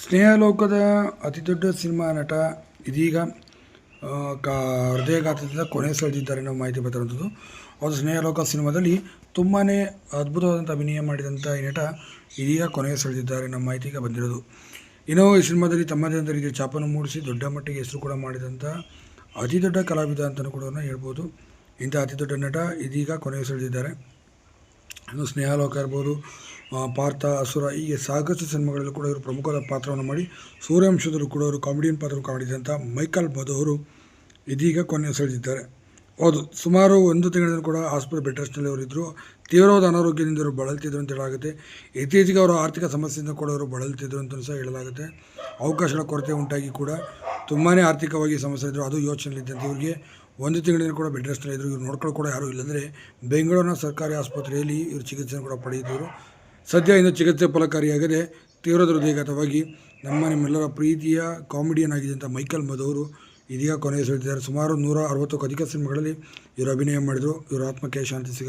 ಸ್ನೇಹಲೋಕದ ಅತಿದೊಡ್ಡ ಸಿನಿಮಾ ನಟ ಇದೀಗ ಹೃದಯಾಘಾತದಿಂದ ಕೊನೆ ಸೆಳೆದಿದ್ದಾರೆ ಅನ್ನೋ ಮಾಹಿತಿ ಬರ್ತಿರುವಂಥದ್ದು. ಅದು ಸ್ನೇಹಲೋಕ ಸಿನಿಮಾದಲ್ಲಿ ತುಂಬಾ ಅದ್ಭುತವಾದಂಥ ಅಭಿನಯ ಮಾಡಿದಂಥ ಈ ನಟ ಇದೀಗ ಕೊನೆ ಸೆಳೆದಿದ್ದಾರೆ ಅನ್ನೋ ಮಾಹಿತಿ ಈಗ ಬಂದಿರೋದು. ಇನ್ನು ಈ ಸಿನಿಮಾದಲ್ಲಿ ತಮ್ಮದೇ ಆದ ರೀತಿಯ ಛಾಪನ್ನು ಮೂಡಿಸಿ ದೊಡ್ಡ ಮಟ್ಟಿಗೆ ಹೆಸರು ಕೂಡ ಮಾಡಿದಂಥ ಅತಿ ದೊಡ್ಡ ಕಲಾವಿದ ಅಂತಲೂ ಕೂಡ ಹೇಳ್ಬೋದು. ಇಂಥ ಅತಿ ದೊಡ್ಡ ನಟ ಇದೀಗ ಕೊನೆ ಸೆಳೆದಿದ್ದಾರೆ. ಇನ್ನು ಸ್ನೇಹಲೋಕ ಇರ್ಬೋದು, ಪಾರ್ಥ, ಅಸುರ, ಹೀಗೆ ಸಾಕಷ್ಟು ಸಿನಿಮಾಗಳಲ್ಲೂ ಕೂಡ ಇವರು ಪ್ರಮುಖವಾದ ಪಾತ್ರವನ್ನು ಮಾಡಿ ಸೂರ್ಯವಂಶದಲ್ಲೂ ಕೂಡ ಅವರು ಕಾಮಿಡಿಯನ್ ಪಾತ್ರ ಮಾಡಿದಂಥ ಮೈಕಲ್ ಮಧು ಅವರು ಇದೀಗ ಕೊನೆ ಸೆಳೆದಿದ್ದಾರೆ. ಹೌದು, ಸುಮಾರು 1 ತಿಂಗಳಿಂದ ಕೂಡ ಆಸ್ಪತ್ರೆ ಬೆಡ್ ರೆಸ್ಟ್ನಲ್ಲಿ ಅವರಿದ್ದರು. ತೀವ್ರವಾದ ಅನಾರೋಗ್ಯದಿಂದ ಅವರು ಬಳಲ್ತಿದ್ರು ಅಂತ ಹೇಳಲಾಗುತ್ತೆ. ಇತ್ತೀಚೆಗೆ ಅವರು ಆರ್ಥಿಕ ಸಮಸ್ಯೆಯಿಂದ ಕೂಡ ಅವರು ಬಳಲ್ತಿದ್ರು ಅಂತ ಸಹ ಹೇಳಲಾಗುತ್ತೆ. ಅವಕಾಶಗಳ ಕೊರತೆ ಉಂಟಾಗಿ ಕೂಡ ತುಂಬಾ ಆರ್ಥಿಕವಾಗಿ ಸಮಸ್ಯೆ ಇದ್ದರು. ಅದು ಯೋಚನೆಯಲ್ಲಿದ್ದಂತೆ ಇವರಿಗೆ 1 ತಿಂಗಳಿಂದ ಕೂಡ ಬೆಡ್ ರೆಸ್ಟ್ನಲ್ಲಿದ್ದರು. ಇವ್ರು ನೋಡ್ಕೊಳ್ಳೋ ಕೂಡ ಯಾರೂ ಇಲ್ಲಂದರೆ ಬೆಂಗಳೂರಿನ ಸರ್ಕಾರಿ ಆಸ್ಪತ್ರೆಯಲ್ಲಿ ಇವರು ಚಿಕಿತ್ಸೆಯನ್ನು ಕೂಡ ಪಡೆದಿದ್ದರು. ಸದ್ಯ ಇನ್ನು ಚಿಕಿತ್ಸೆ ಫಲಕಾರಿಯಾಗದೆ ತೀವ್ರ ಹೃದಯಾಘಾತವಾಗಿ ನಿಮ್ಮೆಲ್ಲರ ಪ್ರೀತಿಯ ಕಾಮಿಡಿಯನ್ ಆಗಿದ್ದಂಥ ಮೈಕಲ್ ಮಧು ಅವರು ಇದೀಗ ಕೊನೆ ಸೆಳೆದಿದ್ದಾರೆ. ಸುಮಾರು 160ಕ್ಕೂ ಅಧಿಕ ಸಿನಿಮಾಗಳಲ್ಲಿ ಇವರು ಅಭಿನಯ ಮಾಡಿದರು. ಇವರ ಆತ್ಮಕ್ಕೆ ಶಾಂತಿ ಸಿಗ